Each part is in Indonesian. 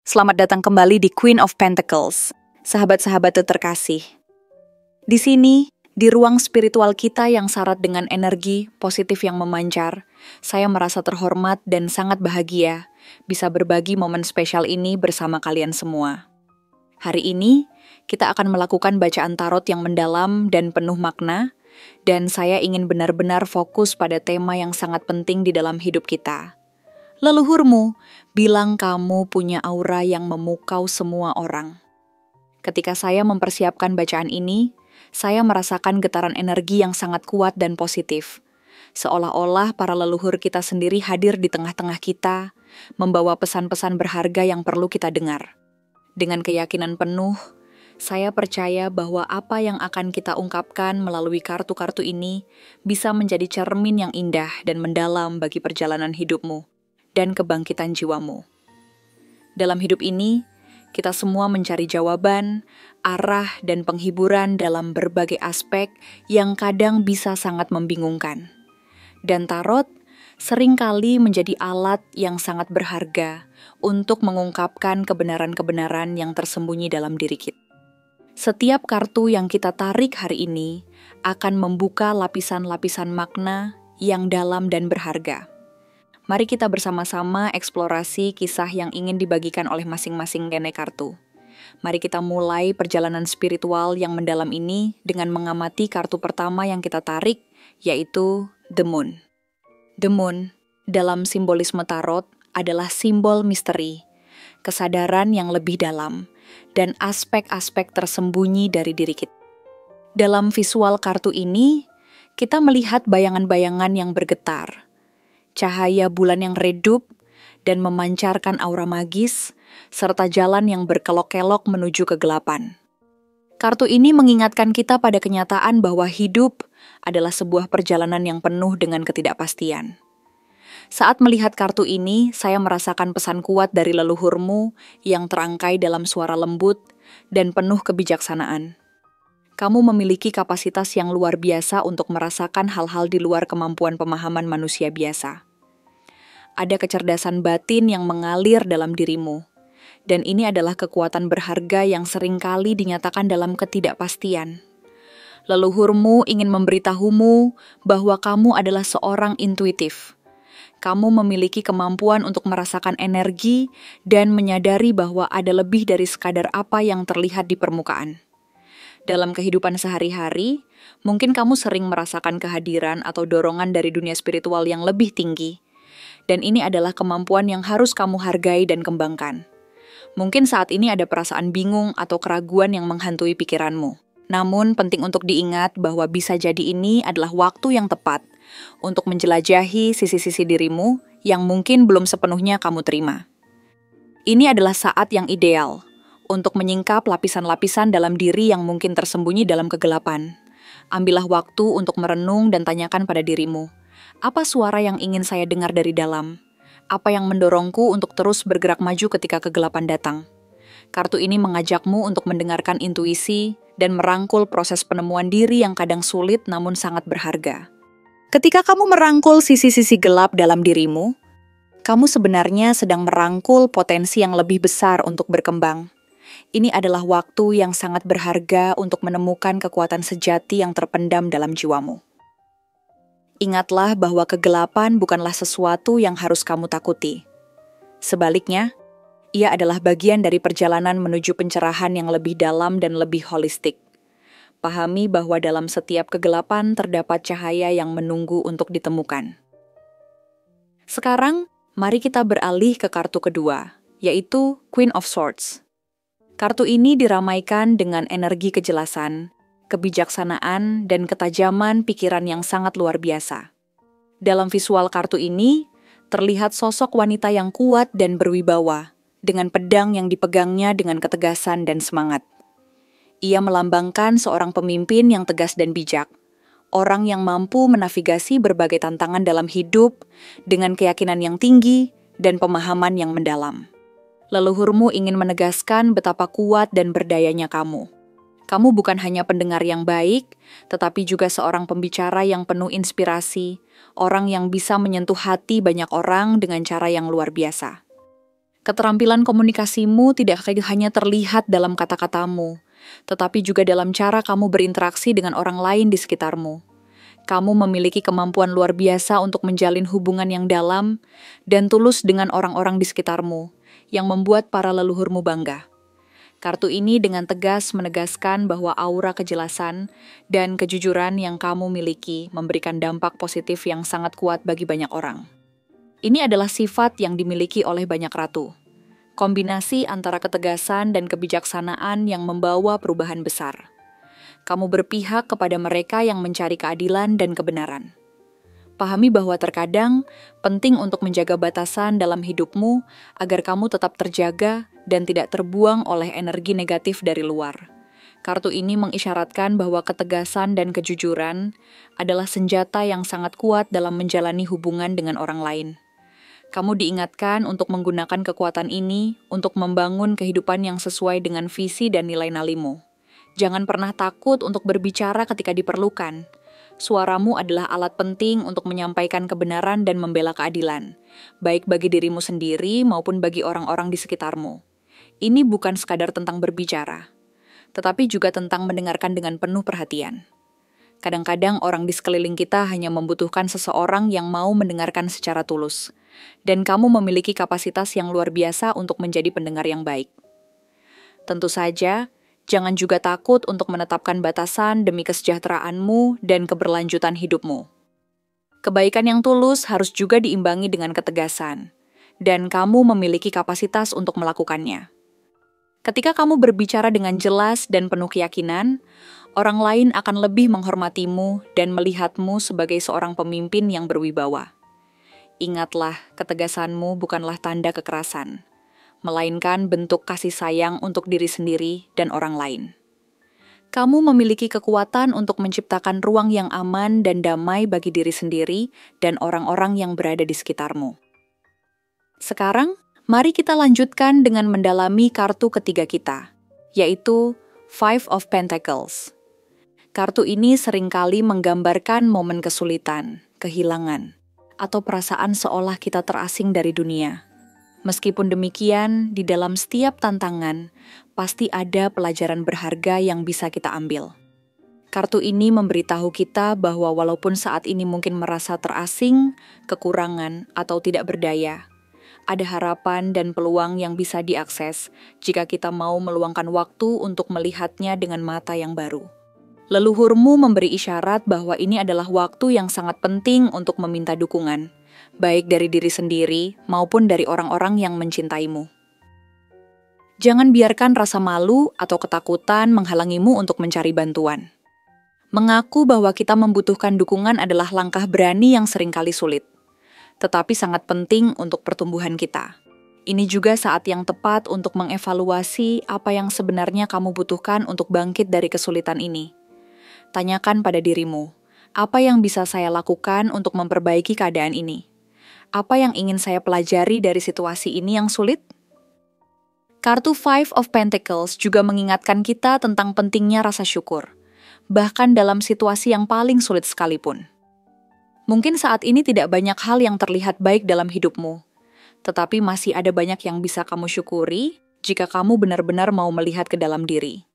Selamat datang kembali di Queen of Pentacles, sahabat-sahabat terkasih. Di sini, di ruang spiritual kita yang syarat dengan energi positif yang memancar, saya merasa terhormat dan sangat bahagia bisa berbagi momen spesial ini bersama kalian semua. Hari ini, kita akan melakukan bacaan tarot yang mendalam dan penuh makna, dan saya ingin benar-benar fokus pada tema yang sangat penting di dalam hidup kita. Leluhurmu bilang kamu punya aura yang memukau semua orang. Ketika saya mempersiapkan bacaan ini, saya merasakan getaran energi yang sangat kuat dan positif. Seolah-olah para leluhur kita sendiri hadir di tengah-tengah kita, membawa pesan-pesan berharga yang perlu kita dengar. Dengan keyakinan penuh, saya percaya bahwa apa yang akan kita ungkapkan melalui kartu-kartu ini bisa menjadi cermin yang indah dan mendalam bagi perjalanan hidupmu dan kebangkitan jiwamu. Dalam hidup ini, kita semua mencari jawaban, arah, dan penghiburan dalam berbagai aspek yang kadang bisa sangat membingungkan. Dan tarot seringkali menjadi alat yang sangat berharga untuk mengungkapkan kebenaran-kebenaran yang tersembunyi dalam diri kita. Setiap kartu yang kita tarik hari ini akan membuka lapisan-lapisan makna yang dalam dan berharga. Mari kita bersama-sama eksplorasi kisah yang ingin dibagikan oleh masing-masing gene kartu. Mari kita mulai perjalanan spiritual yang mendalam ini dengan mengamati kartu pertama yang kita tarik, yaitu The Moon. The Moon, dalam simbolisme tarot, adalah simbol misteri, kesadaran yang lebih dalam, dan aspek-aspek tersembunyi dari diri kita. Dalam visual kartu ini, kita melihat bayangan-bayangan yang bergetar, cahaya bulan yang redup dan memancarkan aura magis, serta jalan yang berkelok-kelok menuju kegelapan. Kartu ini mengingatkan kita pada kenyataan bahwa hidup adalah sebuah perjalanan yang penuh dengan ketidakpastian. Saat melihat kartu ini, saya merasakan pesan kuat dari leluhurmu yang terangkai dalam suara lembut dan penuh kebijaksanaan. Kamu memiliki kapasitas yang luar biasa untuk merasakan hal-hal di luar kemampuan pemahaman manusia biasa. Ada kecerdasan batin yang mengalir dalam dirimu, dan ini adalah kekuatan berharga yang seringkali dinyatakan dalam ketidakpastian. Leluhurmu ingin memberitahumu bahwa kamu adalah seorang intuitif. Kamu memiliki kemampuan untuk merasakan energi dan menyadari bahwa ada lebih dari sekadar apa yang terlihat di permukaan. Dalam kehidupan sehari-hari, mungkin kamu sering merasakan kehadiran atau dorongan dari dunia spiritual yang lebih tinggi. Dan ini adalah kemampuan yang harus kamu hargai dan kembangkan. Mungkin saat ini ada perasaan bingung atau keraguan yang menghantui pikiranmu. Namun penting untuk diingat bahwa bisa jadi ini adalah waktu yang tepat untuk menjelajahi sisi-sisi dirimu yang mungkin belum sepenuhnya kamu terima. Ini adalah saat yang ideal untuk menyingkap lapisan-lapisan dalam diri yang mungkin tersembunyi dalam kegelapan. Ambillah waktu untuk merenung dan tanyakan pada dirimu, apa suara yang ingin saya dengar dari dalam? Apa yang mendorongku untuk terus bergerak maju ketika kegelapan datang? Kartu ini mengajakmu untuk mendengarkan intuisi dan merangkul proses penemuan diri yang kadang sulit namun sangat berharga. Ketika kamu merangkul sisi-sisi gelap dalam dirimu, kamu sebenarnya sedang merangkul potensi yang lebih besar untuk berkembang. Ini adalah waktu yang sangat berharga untuk menemukan kekuatan sejati yang terpendam dalam jiwamu. Ingatlah bahwa kegelapan bukanlah sesuatu yang harus kamu takuti. Sebaliknya, ia adalah bagian dari perjalanan menuju pencerahan yang lebih dalam dan lebih holistik. Pahami bahwa dalam setiap kegelapan terdapat cahaya yang menunggu untuk ditemukan. Sekarang, mari kita beralih ke kartu kedua, yaitu Queen of Swords. Kartu ini diramaikan dengan energi kejelasan, kebijaksanaan, dan ketajaman pikiran yang sangat luar biasa. Dalam visual kartu ini, terlihat sosok wanita yang kuat dan berwibawa, dengan pedang yang dipegangnya dengan ketegasan dan semangat. Ia melambangkan seorang pemimpin yang tegas dan bijak, orang yang mampu menavigasi berbagai tantangan dalam hidup dengan keyakinan yang tinggi dan pemahaman yang mendalam. Leluhurmu ingin menegaskan betapa kuat dan berdayanya kamu. Kamu bukan hanya pendengar yang baik, tetapi juga seorang pembicara yang penuh inspirasi, orang yang bisa menyentuh hati banyak orang dengan cara yang luar biasa. Keterampilan komunikasimu tidak hanya terlihat dalam kata-katamu, tetapi juga dalam cara kamu berinteraksi dengan orang lain di sekitarmu. Kamu memiliki kemampuan luar biasa untuk menjalin hubungan yang dalam dan tulus dengan orang-orang di sekitarmu, yang membuat para leluhurmu bangga. Kartu ini dengan tegas menegaskan bahwa aura kejelasan dan kejujuran yang kamu miliki memberikan dampak positif yang sangat kuat bagi banyak orang. Ini adalah sifat yang dimiliki oleh banyak ratu. Kombinasi antara ketegasan dan kebijaksanaan yang membawa perubahan besar. Kamu berpihak kepada mereka yang mencari keadilan dan kebenaran. Pahami bahwa terkadang penting untuk menjaga batasan dalam hidupmu agar kamu tetap terjaga dan tidak terbuang oleh energi negatif dari luar. Kartu ini mengisyaratkan bahwa ketegasan dan kejujuran adalah senjata yang sangat kuat dalam menjalani hubungan dengan orang lain. Kamu diingatkan untuk menggunakan kekuatan ini untuk membangun kehidupan yang sesuai dengan visi dan nilai nalimu. Jangan pernah takut untuk berbicara ketika diperlukan. Suaramu adalah alat penting untuk menyampaikan kebenaran dan membela keadilan, baik bagi dirimu sendiri maupun bagi orang-orang di sekitarmu. Ini bukan sekadar tentang berbicara, tetapi juga tentang mendengarkan dengan penuh perhatian. Kadang-kadang orang di sekeliling kita hanya membutuhkan seseorang yang mau mendengarkan secara tulus, dan kamu memiliki kapasitas yang luar biasa untuk menjadi pendengar yang baik. Tentu saja, jangan juga takut untuk menetapkan batasan demi kesejahteraanmu dan keberlanjutan hidupmu. Kebaikan yang tulus harus juga diimbangi dengan ketegasan, dan kamu memiliki kapasitas untuk melakukannya. Ketika kamu berbicara dengan jelas dan penuh keyakinan, orang lain akan lebih menghormatimu dan melihatmu sebagai seorang pemimpin yang berwibawa. Ingatlah, ketegasanmu bukanlah tanda kekerasan, melainkan bentuk kasih sayang untuk diri sendiri dan orang lain. Kamu memiliki kekuatan untuk menciptakan ruang yang aman dan damai bagi diri sendiri dan orang-orang yang berada di sekitarmu. Sekarang, mari kita lanjutkan dengan mendalami kartu ketiga kita, yaitu Five of Pentacles. Kartu ini seringkali menggambarkan momen kesulitan, kehilangan, atau perasaan seolah kita terasing dari dunia. Meskipun demikian, di dalam setiap tantangan, pasti ada pelajaran berharga yang bisa kita ambil. Kartu ini memberitahu kita bahwa walaupun saat ini mungkin merasa terasing, kekurangan, atau tidak berdaya, ada harapan dan peluang yang bisa diakses jika kita mau meluangkan waktu untuk melihatnya dengan mata yang baru. Leluhurmu memberi isyarat bahwa ini adalah waktu yang sangat penting untuk meminta dukungan, baik dari diri sendiri maupun dari orang-orang yang mencintaimu. Jangan biarkan rasa malu atau ketakutan menghalangimu untuk mencari bantuan. Mengaku bahwa kita membutuhkan dukungan adalah langkah berani yang seringkali sulit, tetapi sangat penting untuk pertumbuhan kita. Ini juga saat yang tepat untuk mengevaluasi apa yang sebenarnya kamu butuhkan untuk bangkit dari kesulitan ini. Tanyakan pada dirimu, apa yang bisa saya lakukan untuk memperbaiki keadaan ini? Apa yang ingin saya pelajari dari situasi ini yang sulit? Kartu Five of Pentacles juga mengingatkan kita tentang pentingnya rasa syukur, bahkan dalam situasi yang paling sulit sekalipun. Mungkin saat ini tidak banyak hal yang terlihat baik dalam hidupmu, tetapi masih ada banyak yang bisa kamu syukuri jika kamu benar-benar mau melihat ke dalam diri.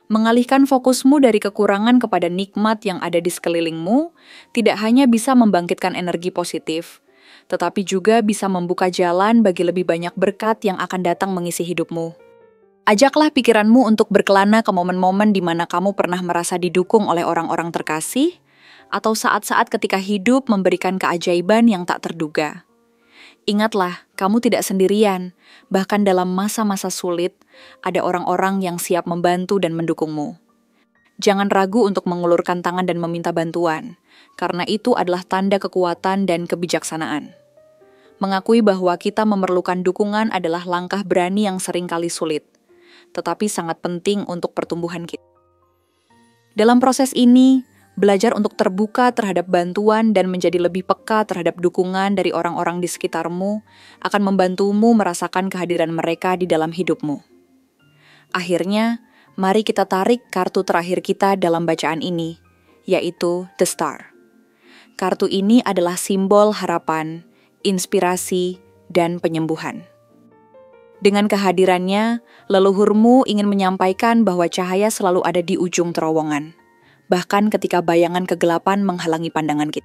Mengalihkan fokusmu dari kekurangan kepada nikmat yang ada di sekelilingmu tidak hanya bisa membangkitkan energi positif, tetapi juga bisa membuka jalan bagi lebih banyak berkat yang akan datang mengisi hidupmu. Ajaklah pikiranmu untuk berkelana ke momen-momen di mana kamu pernah merasa didukung oleh orang-orang terkasih, atau saat-saat ketika hidup memberikan keajaiban yang tak terduga. Ingatlah, kamu tidak sendirian, bahkan dalam masa-masa sulit, ada orang-orang yang siap membantu dan mendukungmu. Jangan ragu untuk mengulurkan tangan dan meminta bantuan, karena itu adalah tanda kekuatan dan kebijaksanaan. Mengakui bahwa kita memerlukan dukungan adalah langkah berani yang seringkali sulit, tetapi sangat penting untuk pertumbuhan kita. Dalam proses ini, belajar untuk terbuka terhadap bantuan dan menjadi lebih peka terhadap dukungan dari orang-orang di sekitarmu akan membantumu merasakan kehadiran mereka di dalam hidupmu. Akhirnya, mari kita tarik kartu terakhir kita dalam bacaan ini, yaitu The Star. Kartu ini adalah simbol harapan, inspirasi, dan penyembuhan. Dengan kehadirannya, leluhurmu ingin menyampaikan bahwa cahaya selalu ada di ujung terowongan, bahkan ketika bayangan kegelapan menghalangi pandangan kita.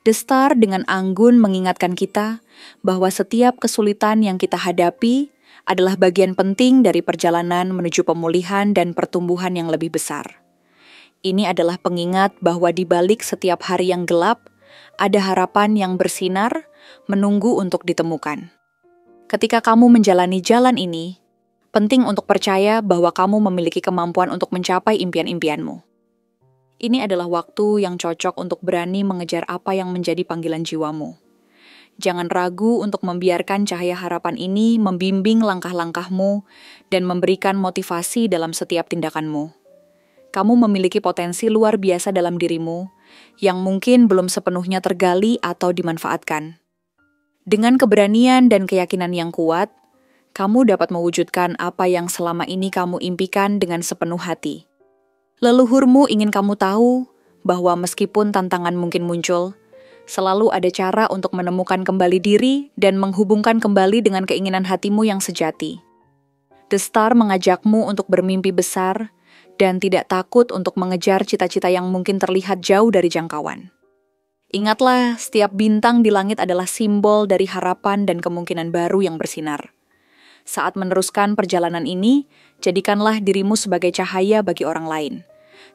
The Star dengan anggun mengingatkan kita bahwa setiap kesulitan yang kita hadapi adalah bagian penting dari perjalanan menuju pemulihan dan pertumbuhan yang lebih besar. Ini adalah pengingat bahwa di balik setiap hari yang gelap, ada harapan yang bersinar, menunggu untuk ditemukan. Ketika kamu menjalani jalan ini, penting untuk percaya bahwa kamu memiliki kemampuan untuk mencapai impian-impianmu. Ini adalah waktu yang cocok untuk berani mengejar apa yang menjadi panggilan jiwamu. Jangan ragu untuk membiarkan cahaya harapan ini membimbing langkah-langkahmu dan memberikan motivasi dalam setiap tindakanmu. Kamu memiliki potensi luar biasa dalam dirimu yang mungkin belum sepenuhnya tergali atau dimanfaatkan. Dengan keberanian dan keyakinan yang kuat, kamu dapat mewujudkan apa yang selama ini kamu impikan dengan sepenuh hati. Leluhurmu ingin kamu tahu bahwa meskipun tantangan mungkin muncul, selalu ada cara untuk menemukan kembali diri dan menghubungkan kembali dengan keinginan hatimu yang sejati. The Star mengajakmu untuk bermimpi besar dan tidak takut untuk mengejar cita-cita yang mungkin terlihat jauh dari jangkauan. Ingatlah, setiap bintang di langit adalah simbol dari harapan dan kemungkinan baru yang bersinar. Saat meneruskan perjalanan ini, jadikanlah dirimu sebagai cahaya bagi orang lain,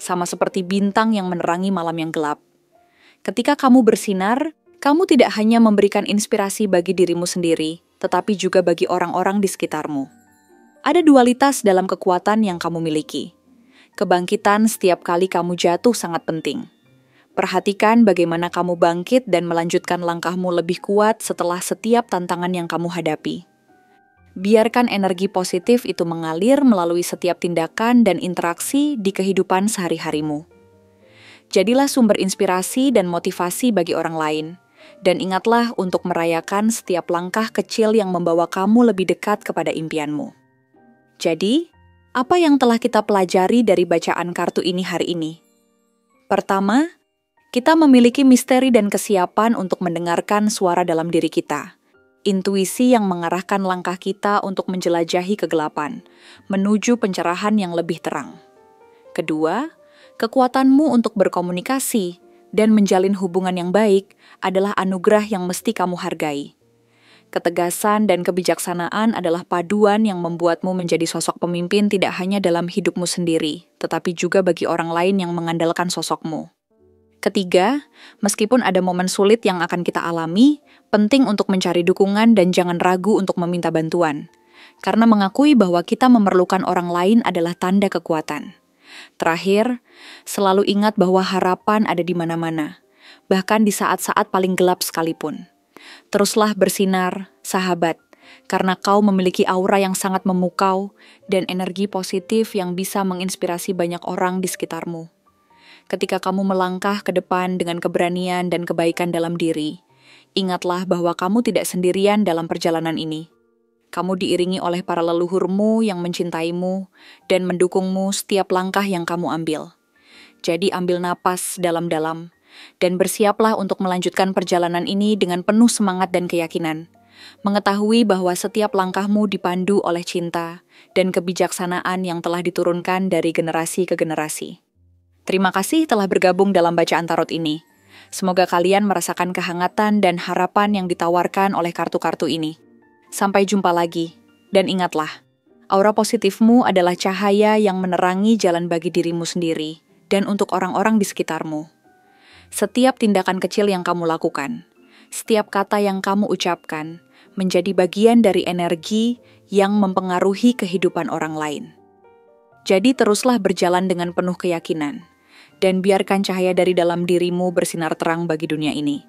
sama seperti bintang yang menerangi malam yang gelap. Ketika kamu bersinar, kamu tidak hanya memberikan inspirasi bagi dirimu sendiri, tetapi juga bagi orang-orang di sekitarmu. Ada dualitas dalam kekuatan yang kamu miliki. Kebangkitan setiap kali kamu jatuh sangat penting. Perhatikan bagaimana kamu bangkit dan melanjutkan langkahmu lebih kuat setelah setiap tantangan yang kamu hadapi. Biarkan energi positif itu mengalir melalui setiap tindakan dan interaksi di kehidupan sehari-harimu. Jadilah sumber inspirasi dan motivasi bagi orang lain, dan ingatlah untuk merayakan setiap langkah kecil yang membawa kamu lebih dekat kepada impianmu. Jadi, apa yang telah kita pelajari dari bacaan kartu ini hari ini? Pertama, kita memiliki misteri dan kesiapan untuk mendengarkan suara dalam diri kita. Intuisi yang mengarahkan langkah kita untuk menjelajahi kegelapan, menuju pencerahan yang lebih terang. Kedua, kekuatanmu untuk berkomunikasi dan menjalin hubungan yang baik adalah anugerah yang mesti kamu hargai. Ketegasan dan kebijaksanaan adalah paduan yang membuatmu menjadi sosok pemimpin tidak hanya dalam hidupmu sendiri, tetapi juga bagi orang lain yang mengandalkan sosokmu. Ketiga, meskipun ada momen sulit yang akan kita alami, penting untuk mencari dukungan dan jangan ragu untuk meminta bantuan. Karena mengakui bahwa kita memerlukan orang lain adalah tanda kekuatan. Terakhir, selalu ingat bahwa harapan ada di mana-mana, bahkan di saat-saat paling gelap sekalipun. Teruslah bersinar, sahabat, karena kau memiliki aura yang sangat memukau dan energi positif yang bisa menginspirasi banyak orang di sekitarmu. Ketika kamu melangkah ke depan dengan keberanian dan kebaikan dalam diri, ingatlah bahwa kamu tidak sendirian dalam perjalanan ini. Kamu diiringi oleh para leluhurmu yang mencintaimu dan mendukungmu setiap langkah yang kamu ambil. Jadi ambil napas dalam-dalam dan bersiaplah untuk melanjutkan perjalanan ini dengan penuh semangat dan keyakinan. Mengetahui bahwa setiap langkahmu dipandu oleh cinta dan kebijaksanaan yang telah diturunkan dari generasi ke generasi. Terima kasih telah bergabung dalam bacaan tarot ini. Semoga kalian merasakan kehangatan dan harapan yang ditawarkan oleh kartu-kartu ini. Sampai jumpa lagi. Dan ingatlah, aura positifmu adalah cahaya yang menerangi jalan bagi dirimu sendiri dan untuk orang-orang di sekitarmu. Setiap tindakan kecil yang kamu lakukan, setiap kata yang kamu ucapkan, menjadi bagian dari energi yang mempengaruhi kehidupan orang lain. Jadi teruslah berjalan dengan penuh keyakinan, dan biarkan cahaya dari dalam dirimu bersinar terang bagi dunia ini.